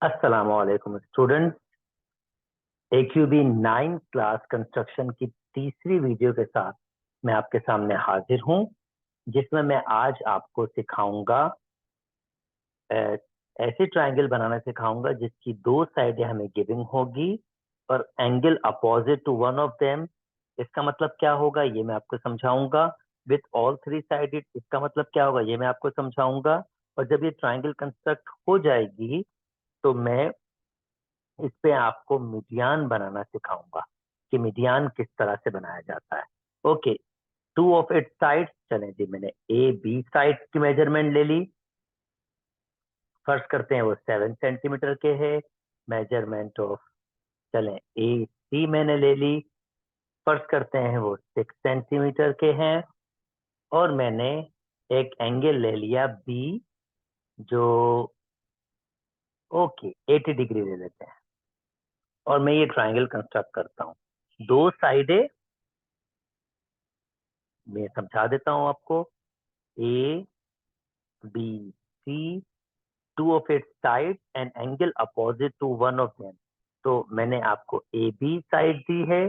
अस्सलाम वालेकुम student. AQB 9 class construction की तीसरी वीडियो के साथ मैं आपके सामने हाजिर हूं, जिसमें मैं आज आपको सिखाऊंगा ऐसे ट्रायंगल बनाना सिखाऊंगा जिसकी दो साइडें हमें गिविंग होगी और angle opposite to one of them. इसका मतलब क्या होगा ये मैं आपको समझाऊंगा। विथ ऑल थ्री साइडेड इसका मतलब क्या होगा ये मैं आपको समझाऊंगा। और जब ये ट्रायंगल कंस्ट्रक्ट हो जाएगी तो मैं इस पे आपको मीडियान बनाना सिखाऊंगा कि मीडियान किस तरह से बनाया जाता है। Okay, two of it sides, चलें जी, मैंने ए बी साइड की मेजरमेंट ले ली। फर्स्ट करते हैं वो 7 सेंटीमीटर के है। मेजरमेंट ऑफ, चलें ए सी मैंने ले ली। फर्स्ट करते हैं वो 6 सेंटीमीटर के हैं। और मैंने एक एंगल ले लिया बी, जो ओके 80 डिग्री ले लेते हैं। और मैं ये ट्राइंगल कंस्ट्रक्ट करता हूँ। दो साइडें मैं समझा देता हूं आपको। A B C, two of its side and angle opposite to one of them. तो मैंने आपको ए बी साइड दी है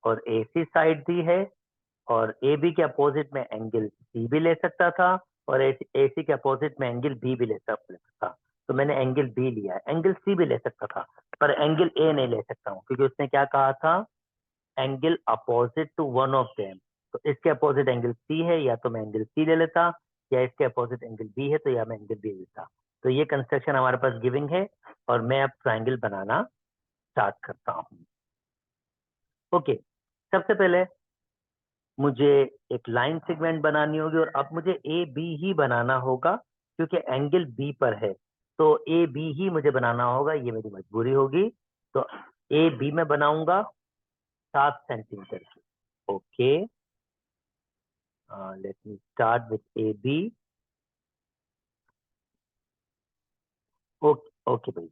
और ए सी साइड दी है। और ए बी के अपोजिट में एंगल सी भी ले सकता था और ए सी के अपोजिट में एंगल बी भी ले सकता था। तो मैंने एंगल बी लिया है। एंगल सी भी ले सकता था पर एंगल ए नहीं ले सकता हूँ, क्योंकि उसने क्या कहा था, angle opposite to one of them. तो इसके अपोजिट एंगल सी है, या तो मैं एंगल सी ले लेता, या इसके अपोजिट एंगल बी है तो या मैं एंगल बी लेता। तो ये कंस्ट्रक्शन हमारे पास गिविंग है और मैं अब ट्राइंगल बनाना स्टार्ट करता हूँ। ओके, सबसे पहले मुझे एक लाइन सेगमेंट बनानी होगी और अब मुझे ए बी ही बनाना होगा, क्योंकि एंगल बी पर है तो ए बी ही मुझे बनाना होगा, ये मेरी मजबूरी होगी। तो ए बी में बनाऊंगा 7 सेंटीमीटर की। Okay, let me start with AB। Okay okay भाई,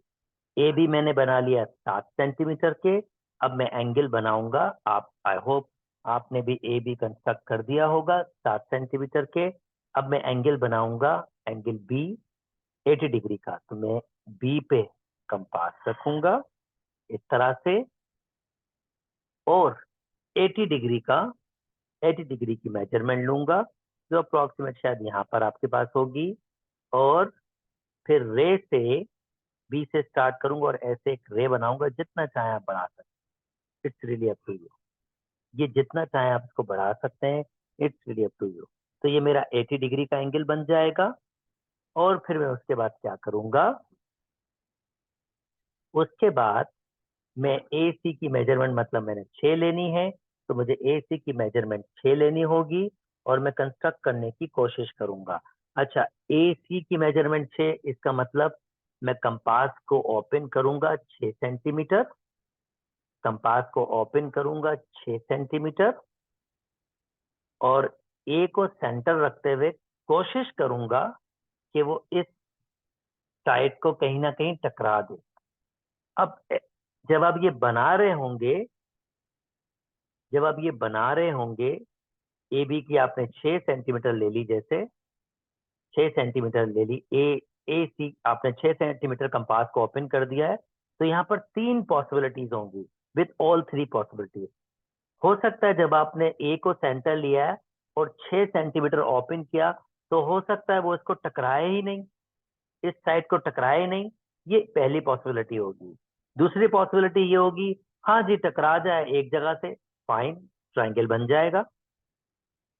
AB मैंने बना लिया 7 सेंटीमीटर के। अब मैं एंगल बनाऊंगा। आप, आई होप आपने भी AB कंस्ट्रक्ट कर दिया होगा 7 सेंटीमीटर के। अब मैं एंगल बनाऊंगा, एंगल B 80 डिग्री का। तो मैं B पे कंपास रखूंगा इस तरह से, और 80 डिग्री का 80 डिग्री की मेजरमेंट लूंगा, जो अप्रोक्सीमेट शायद यहाँ पर आपके पास होगी। और फिर रे से बी से स्टार्ट करूंगा और ऐसे एक रे बनाऊंगा। जितना चाहे आप बढ़ा सकते हैं, it's really up to you. ये जितना चाहे आप इसको बढ़ा सकते हैं, it's really up to you. तो ये मेरा 80 डिग्री का एंगल बन जाएगा। और फिर मैं उसके बाद क्या करूंगा, उसके बाद मैं ए सी की मेजरमेंट, मतलब मैंने 6 लेनी है, तो मुझे ए सी की मेजरमेंट 6 लेनी होगी और मैं कंस्ट्रक्ट करने की कोशिश करूंगा। अच्छा, ए सी की मेजरमेंट 6, इसका मतलब मैं कंपास को ओपन करूंगा 6 सेंटीमीटर। कंपास को ओपन करूंगा 6 सेंटीमीटर और ए को सेंटर रखते हुए कोशिश करूंगा कि वो इस साइड को कहीं ना कहीं टकरा दे। अब जब आप ये बना रहे होंगे जब आप ये बना रहे होंगे, ए बी की आपने 6 सेंटीमीटर ले ली, जैसे 6 सेंटीमीटर ले ली। ए ए सी आपने 6 सेंटीमीटर कंपास को ओपन कर दिया है। तो यहाँ पर 3 पॉसिबिलिटीज होंगी, विथ ऑल 3 पॉसिबिलिटीज। हो सकता है जब आपने ए को सेंटर लिया है और 6 सेंटीमीटर ओपन किया, तो हो सकता है वो इसको टकराए ही नहीं, इस साइड को टकराए ही नहीं। ये पहली पॉसिबिलिटी होगी। दूसरी पॉसिबिलिटी ये होगी, हाँ जी टकरा जाए एक जगह से, फाइन, ट्राइंगल बन जाएगा,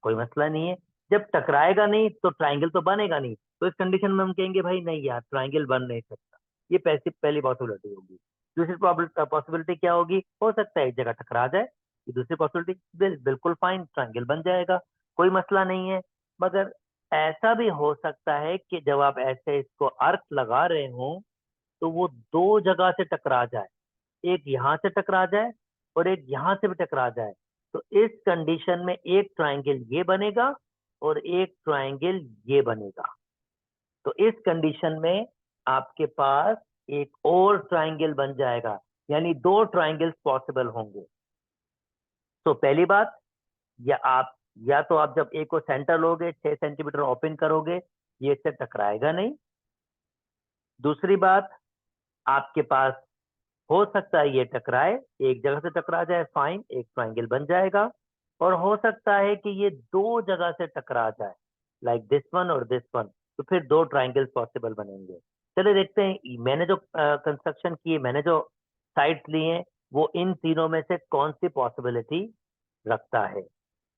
कोई मसला नहीं है। जब टकराएगा नहीं तो ट्राइंगल तो बनेगा नहीं, तो इस कंडीशन में हम कहेंगे भाई नहीं यार, ट्राइंगल बन नहीं सकता। ये पहली पॉसिबिलिटी होगी। दूसरी पॉसिबिलिटी क्या होगी, हो सकता है एक जगह टकरा जाए। ये दूसरी पॉसिबिलिटी, बिल्कुल फाइन, ट्राइंगल बन जाएगा, कोई मसला नहीं है। मगर ऐसा भी हो सकता है कि जब आप ऐसे इसको अर्थ लगा रहे हो तो वो दो जगह से टकरा जाए, एक यहाँ से टकरा जाए और एक यहाँ से भी टकरा जाए। तो इस कंडीशन में एक ट्राइंगल ये बनेगा और एक ट्राइंगल ये बनेगा। तो इस कंडीशन में आपके पास एक और ट्राइंगल बन जाएगा, यानी दो ट्राइंगल्स पॉसिबल होंगे। तो पहली बात, या तो आप जब ए को सेंटर लोगे 6 सेंटीमीटर ओपन करोगे, ये इससे टकराएगा नहीं। दूसरी बात, आपके पास हो सकता है ये टकराए, एक जगह से टकरा जाए, फाइन, एक ट्राइंगल बन जाएगा। और हो सकता है कि ये दो जगह से टकरा जाए, लाइक दिस वन और दिस वन, तो फिर दो ट्राइंगल्स पॉसिबल बनेंगे। चलिए देखते हैं, मैंने जो कंस्ट्रक्शन की है, मैंने जो साइड्स ली हैं, वो इन तीनों में से कौन सी पॉसिबिलिटी रखता है।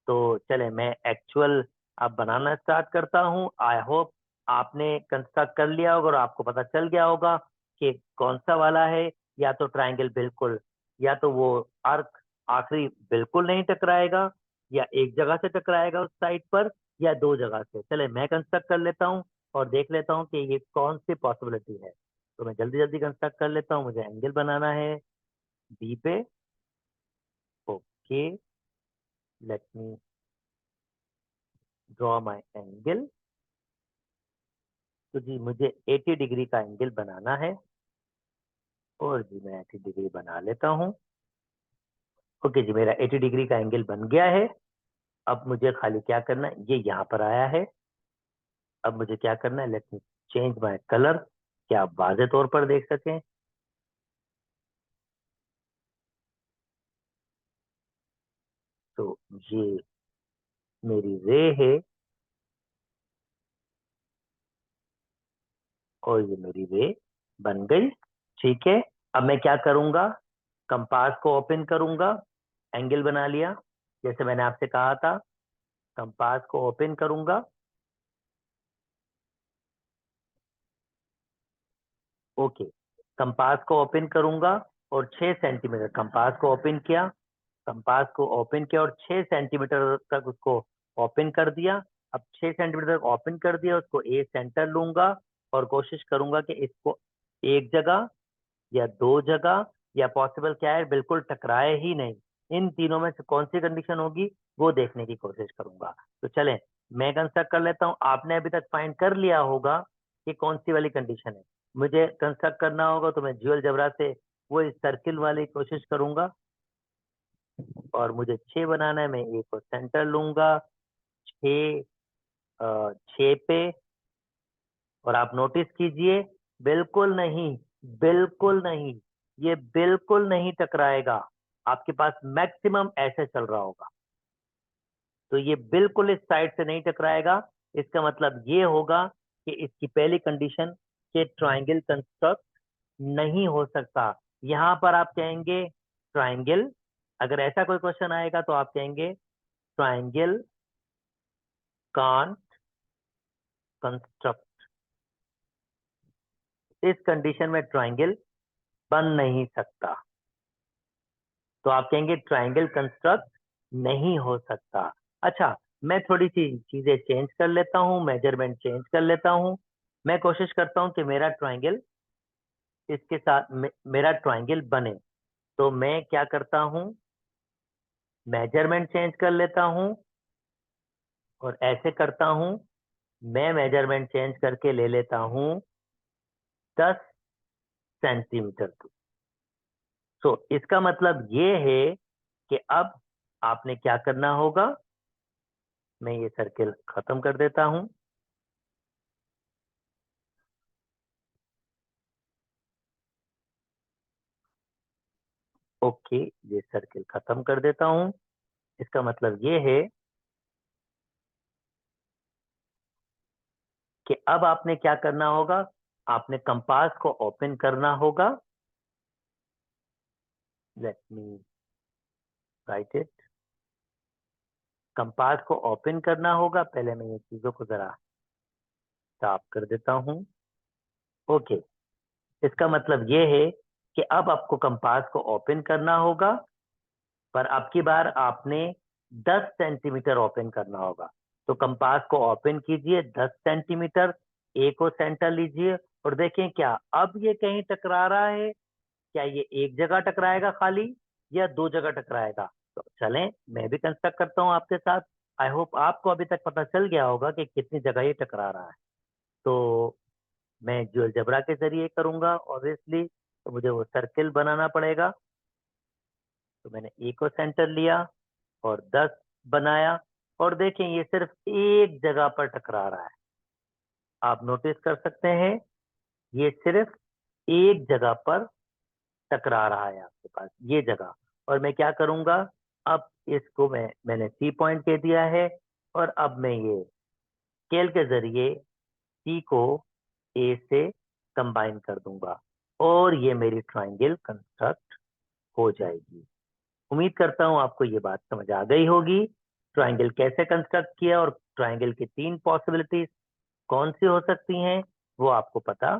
तो चले मैं एक्चुअल अब बनाना स्टार्ट करता हूँ। आई होप आपने कंस्ट्रक्ट कर लिया होगा और आपको पता चल गया होगा कि कौन सा वाला है। या तो ट्रायंगल बिल्कुल, या तो वो आर्क आखिरी बिल्कुल नहीं टकराएगा, या एक जगह से टकराएगा उस साइड पर, या दो जगह से। चले मैं कंस्ट्रक्ट कर लेता हूँ और देख लेता हूँ कि ये कौन सी पॉसिबिलिटी है। तो मैं जल्दी जल्दी कंस्ट्रक्ट कर लेता हूँ। मुझे एंगल बनाना है बी पे। Okay, let me draw my angle. तो जी मुझे 80 डिग्री का एंगल बनाना है, और जी मैं 80 डिग्री बना लेता हूँ। ओके जी, मेरा 80 डिग्री का एंगल बन गया है। अब मुझे खाली क्या करना है, ये यहाँ पर आया है। अब मुझे क्या करना है, let me change my colour, क्या आप वाज़े तौर पर देख सकें। तो ये मेरी रे है, और ये मेरी रे बन गई। ठीक है, अब मैं क्या करूंगा, कंपास को ओपन करूंगा। एंगल बना लिया जैसे मैंने आपसे कहा था। कंपास को ओपन करूंगा। ओके, कंपास को ओपन करूंगा और 6 सेंटीमीटर कंपास को ओपन किया। कंपास को ओपन किया और 6 सेंटीमीटर तक उसको ओपन कर दिया। अब 6 सेंटीमीटर तक ओपन कर दिया, उसको ए सेंटर लूंगा और कोशिश करूंगा कि इसको एक जगह या दो जगह, या पॉसिबल क्या है बिल्कुल टकराए ही नहीं, इन तीनों में से कौन सी कंडीशन होगी वो देखने की कोशिश करूंगा। तो चलें मैं कंस्ट्रक्ट कर लेता हूँ। आपने अभी तक फाइंड कर लिया होगा कि कौन सी वाली कंडीशन है। मुझे कंस्ट्रक्ट करना होगा तो मैं ज्यूअल जबरा से वो इस सर्किल वाली कोशिश करूंगा, और मुझे 6 बनाना है। मैं ए को सेंटर लूंगा, 6 6 पे। और आप नोटिस कीजिए, बिल्कुल नहीं, बिल्कुल नहीं, ये बिल्कुल नहीं टकराएगा। आपके पास मैक्सिमम ऐसे चल रहा होगा, तो ये बिल्कुल इस साइड से नहीं टकराएगा। इसका मतलब ये होगा कि इसकी पहली कंडीशन के ट्राइंगल कंस्ट्रक्ट नहीं हो सकता। यहां पर आप कहेंगे ट्राइंगल, अगर ऐसा कोई क्वेश्चन आएगा तो आप कहेंगे ट्राइंगल कांट कंस्ट्रक्ट। इस कंडीशन में ट्राइंगल बन नहीं सकता, तो आप कहेंगे ट्राइंगल कंस्ट्रक्ट नहीं हो सकता। अच्छा, मैं थोड़ी सी चीजें चेंज कर लेता हूँ, मेजरमेंट चेंज कर लेता हूँ। मैं कोशिश करता हूँ कि मेरा ट्राइंगल इसके साथ मेरा ट्राइंगल बने। तो मैं क्या करता हूँ, मेजरमेंट चेंज कर लेता हूँ और ऐसे करता हूँ। मैं मेजरमेंट चेंज करके ले लेता हूँ 10 सेंटीमीटर की। तो इसका मतलब ये है कि अब आपने क्या करना होगा, मैं ये सर्किल खत्म कर देता हूं। ओके, ये सर्किल खत्म कर देता हूं। इसका मतलब ये है कि अब आपने क्या करना होगा, आपने कंपास को ओपन करना होगा। Let me right it. Compass को ओपन करना होगा। पहले मैं ये चीजों को जरा साफ कर देता हूं। ओके, इसका मतलब ये है कि अब आपको कंपास को ओपन करना होगा, पर अब की बार आपने 10 सेंटीमीटर ओपन करना होगा। तो कंपास को ओपन कीजिए 10 सेंटीमीटर, ए को सेंटर लीजिए और देखें क्या अब ये कहीं टकरा रहा है। क्या ये एक जगह टकराएगा खाली, या दो जगह टकराएगा। तो चलें मैं भी कंस्ट्रक्ट करता हूँ आपके साथ। आई होप आपको अभी तक पता चल गया होगा कि कितनी जगह ये टकरा रहा है। तो मैं जो अलजेब्रा के जरिए करूंगा ऑब्वियसली, तो मुझे वो सर्किल बनाना पड़ेगा। तो मैंने ए को सेंटर लिया और 10 बनाया, और देखें ये सिर्फ एक जगह पर टकरा रहा है। आप नोटिस कर सकते हैं, ये सिर्फ एक जगह पर टकरा रहा है आपके पास, ये जगह। और मैं क्या करूंगा, अब इसको मैंने सी पॉइंट कह दिया है, और अब मैं ये स्केल के जरिए सी को ए से कंबाइन कर दूंगा, और ये मेरी ट्राइंगल कंस्ट्रक्ट हो जाएगी। उम्मीद करता हूं आपको ये बात समझ आ गई होगी, ट्राइंगल कैसे कंस्ट्रक्ट किया, और ट्राइंगल की 3 पॉसिबिलिटीज कौन सी हो सकती हैं वो आपको पता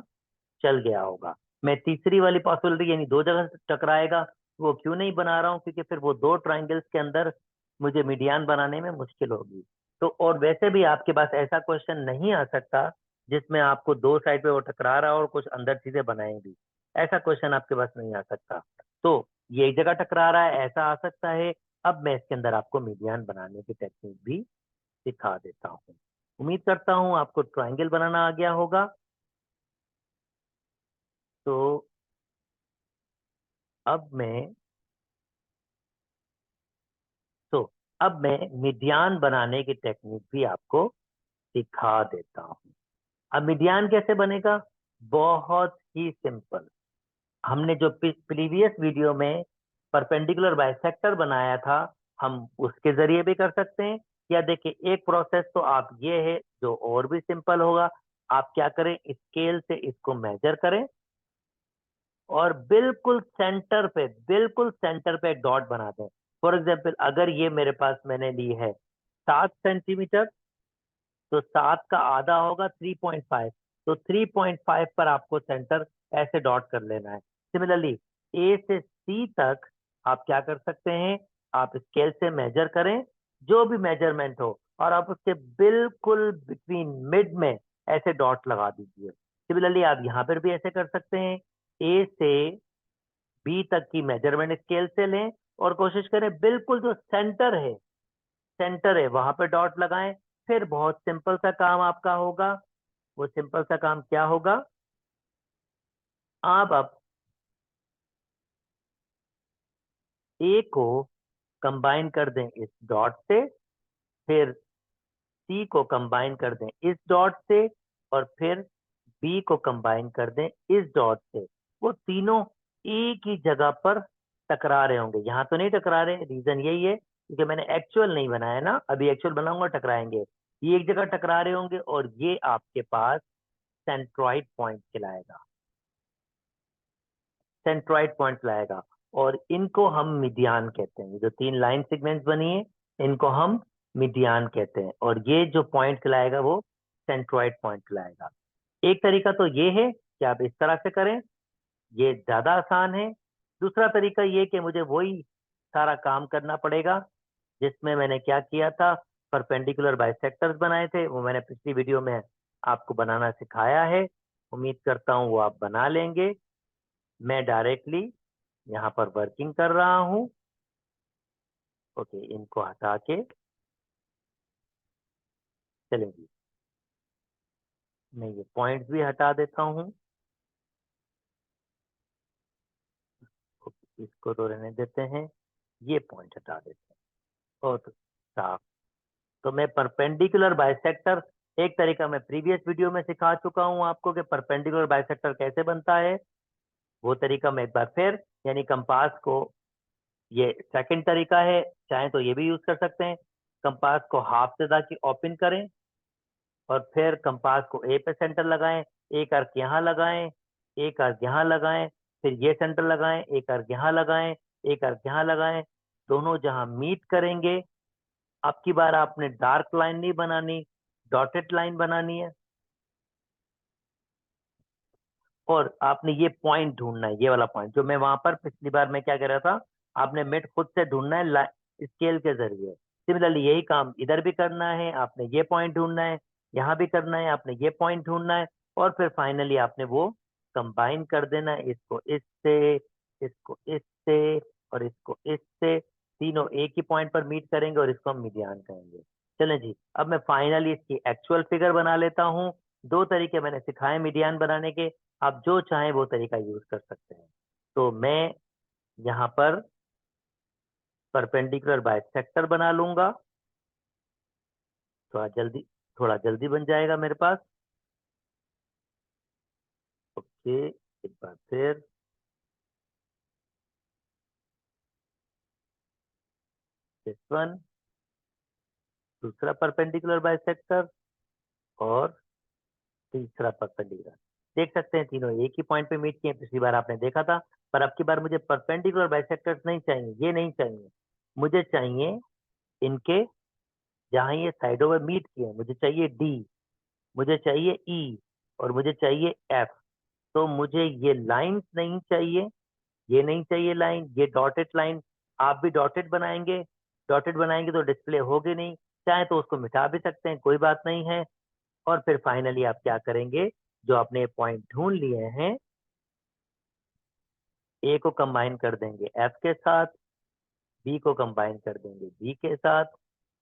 चल गया होगा। मैं तीसरी वाली पॉसिबिलिटी, यानी 2 जगह से टकराएगा, वो क्यों नहीं बना रहा हूँ, क्योंकि फिर वो 2 ट्राइंगल्स के अंदर मुझे मीडियन बनाने में मुश्किल होगी। तो और वैसे भी आपके पास ऐसा क्वेश्चन नहीं आ सकता जिसमें आपको 2 साइड पे वो टकरा रहा हो और कुछ अंदर चीजें बनाए भी, ऐसा क्वेश्चन आपके पास नहीं आ सकता। तो ये एक जगह टकरा रहा है, ऐसा आ सकता है। अब मैं इसके अंदर आपको मीडियन बनाने की टेक्निक भी सिखा देता हूँ। उम्मीद करता हूँ आपको ट्राइंगल बनाना आ गया होगा। तो अब मैं तो अब मैं मीडियन बनाने की टेक्निक भी आपको सिखा देता हूँ। अब मीडियन कैसे बनेगा, बहुत ही सिंपल। हमने जो प्रीवियस वीडियो में परपेंडिकुलर बाइसेक्टर बनाया था, हम उसके जरिए भी कर सकते हैं। या देखिए, एक प्रोसेस तो आप ये है जो और भी सिंपल होगा। आप क्या करें, स्केल से इसको मेजर करें, और बिल्कुल सेंटर पे एक डॉट बना दें। फॉर एग्जाम्पल, अगर ये मेरे पास मैंने ली है 7 सेंटीमीटर, तो 7 का आधा होगा 3.5, तो 3.5 पर आपको सेंटर ऐसे डॉट कर लेना है। सिमिलरली ए से सी तक आप क्या कर सकते हैं, आप स्केल से मेजर करें, जो भी मेजरमेंट हो, और आप उसके बिल्कुल बिटवीन मिड में ऐसे डॉट लगा दीजिए। सिमिलरली आप यहाँ पर भी ऐसे कर सकते हैं, ए से बी तक की मेजरमेंट स्केल से लें, और कोशिश करें बिल्कुल जो सेंटर है वहां पे डॉट लगाएं। फिर बहुत सिंपल सा काम आपका होगा। वो सिंपल सा काम क्या होगा, आप अब ए को कंबाइन कर दें इस डॉट से, फिर सी को कंबाइन कर दें इस डॉट से, और फिर बी को कंबाइन कर दें इस डॉट से। वो तीनों एक ही जगह पर टकरा रहे होंगे। यहाँ तो नहीं टकरा रहे, रीजन यही है क्योंकि मैंने एक्चुअल नहीं बनाया ना, अभी एक्चुअल बनाऊंगा टकराएंगे। ये एक जगह टकरा रहे होंगे, और ये आपके पास सेंट्रॉइड पॉइंट कहलाएगा, सेंट्रॉइड पॉइंट लाएगा। और इनको हम मीडियन कहते हैं। ये जो 3 लाइन सेगमेंट्स बनी है, इनको हम मीडियन कहते हैं, और ये जो पॉइंट कहलाएगा वो सेंट्रॉइड पॉइंट कहलाएगा। एक तरीका तो ये है कि आप इस तरह से करें, ये ज्यादा आसान है। दूसरा तरीका ये कि मुझे वही सारा काम करना पड़ेगा जिसमें मैंने क्या किया था, परपेंडिकुलर बाइसेक्टर्स बनाए थे, वो मैंने पिछली वीडियो में आपको बनाना सिखाया है। उम्मीद करता हूँ वो आप बना लेंगे। मैं डायरेक्टली यहाँ पर वर्किंग कर रहा हूँ। ओके, इनको हटा के चलेंगे, मैं ये पॉइंट्स भी हटा देता हूँ। ओके, इसको तो रहने देते हैं, ये पॉइंट हटा देते हैं। और तो साफ। तो मैं परपेंडिकुलर बाइसेक्टर, एक तरीका मैं प्रीवियस वीडियो में सिखा चुका हूँ आपको कि परपेंडिकुलर बाइसेक्टर कैसे बनता है। वो तरीका मैं एक बार फिर, यानी कंपास को, ये सेकंड तरीका है, चाहे तो ये भी यूज कर सकते हैं। कंपास को हाफ सीधा की ओपन करें, और फिर कंपास को ए पे सेंटर लगाएं, एक अर्क यहाँ लगाएं, एक अर्क यहाँ लगाएं, फिर ये सेंटर लगाएं, एक अर्क यहाँ लगाएं, एक अर्क यहाँ लगाएं। दोनों जहां मीट करेंगे, अब की बार आपने डार्क लाइन नहीं बनानी, डॉटेड लाइन बनानी है। और आपने ये पॉइंट ढूंढना है, ये वाला पॉइंट जो मैं वहां पर पिछली बार मैं क्या कह रहा था, आपने मिड खुद से ढूंढना है स्केल के जरिए। सिमिलरली यही काम इधर भी करना है, आपने ये पॉइंट ढूंढना है, यहाँ भी करना है, आपने ये पॉइंट ढूंढना है, और फिर फाइनली आपने वो कंबाइन कर देना है, इसको इससे, इसको इससे, और इसको इससे। तीनों एक ही पॉइंट पर मीट करेंगे, और इसको हम मीडियन कहेंगे। चलें जी, अब मैं फाइनली इसकी एक्चुअल फिगर बना लेता हूँ। 2 तरीके मैंने सिखाए मीडियन बनाने के, आप जो चाहें वो तरीका यूज कर सकते हैं। तो मैं यहाँ पर परपेंडिकुलर बाइसेक्टर बना लूंगा, थोड़ा जल्दी, थोड़ा जल्दी बन जाएगा मेरे पास। ओके, एक बार फिर दिस वन, दूसरा परपेंडिकुलर बाइसेक्टर और तीसरा परपेंडिकुलर। देख सकते हैं तीनों एक ही पॉइंट पे मीट किए, पिछली बार आपने देखा था। पर अब की बार मुझे परपेंडिकुलर बाइसेक्टर्स नहीं चाहिए, ये नहीं चाहिए, मुझे चाहिए इनके जहां ये साइडों में मीट किए, मुझे चाहिए डी, मुझे चाहिए ई और मुझे चाहिए एफ। तो मुझे ये लाइंस नहीं चाहिए, ये नहीं चाहिए लाइन, ये डॉटेड लाइन। आप भी डॉटेड बनाएंगे, डॉटेड बनाएंगे तो डिस्प्ले होगी नहीं, चाहे तो उसको मिटा भी सकते हैं, कोई बात नहीं है। और फिर फाइनली आप क्या करेंगे, जो आपने पॉइंट ढूंढ लिए हैं, ए को कंबाइन कर देंगे एफ के साथ, बी को कंबाइन कर देंगे बी के साथ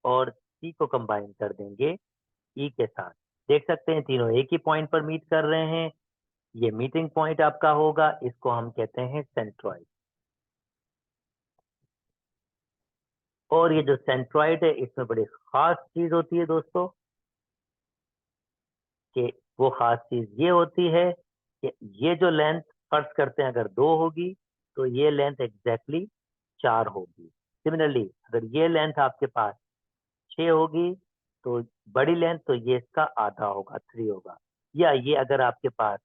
और सी को कंबाइन कर देंगे ई के साथ। देख सकते हैं तीनों एक ही पॉइंट पर मीट कर रहे हैं। ये मीटिंग पॉइंट आपका होगा, इसको हम कहते हैं सेंट्रॉइड। और ये जो सेंट्रॉइड है इसमें बड़ी खास चीज होती है दोस्तों, कि वो खास चीज ये होती है कि ये जो लेंथ फर्ज करते हैं अगर 2 होगी तो ये लेंथ एग्जैक्टली 4 होगी। सिमिलरली अगर ये लेंथ आपके पास 6 होगी तो बड़ी लेंथ, तो ये इसका आधा होगा, 3 होगा। या ये अगर आपके पास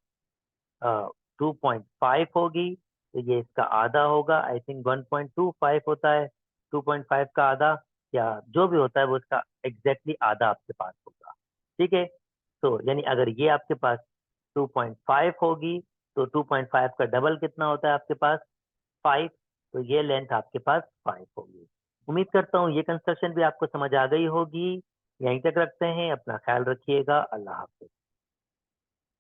2.5 होगी तो ये इसका आधा होगा, आई थिंक 1.25 होता है, 2.5 का आधा या जो भी होता है वो इसका एग्जैक्टली आधा आपके पास होगा। ठीक है, तो यानी अगर ये आपके पास 2.5 होगी तो 2.5 का डबल कितना होता है आपके पास, 5। तो ये लेंथ आपके पास 5 होगी। उम्मीद करता हूँ ये कंस्ट्रक्शन भी आपको समझ आ गई होगी। यहीं तक रखते हैं, अपना ख्याल रखिएगा, अल्लाह हाफिज।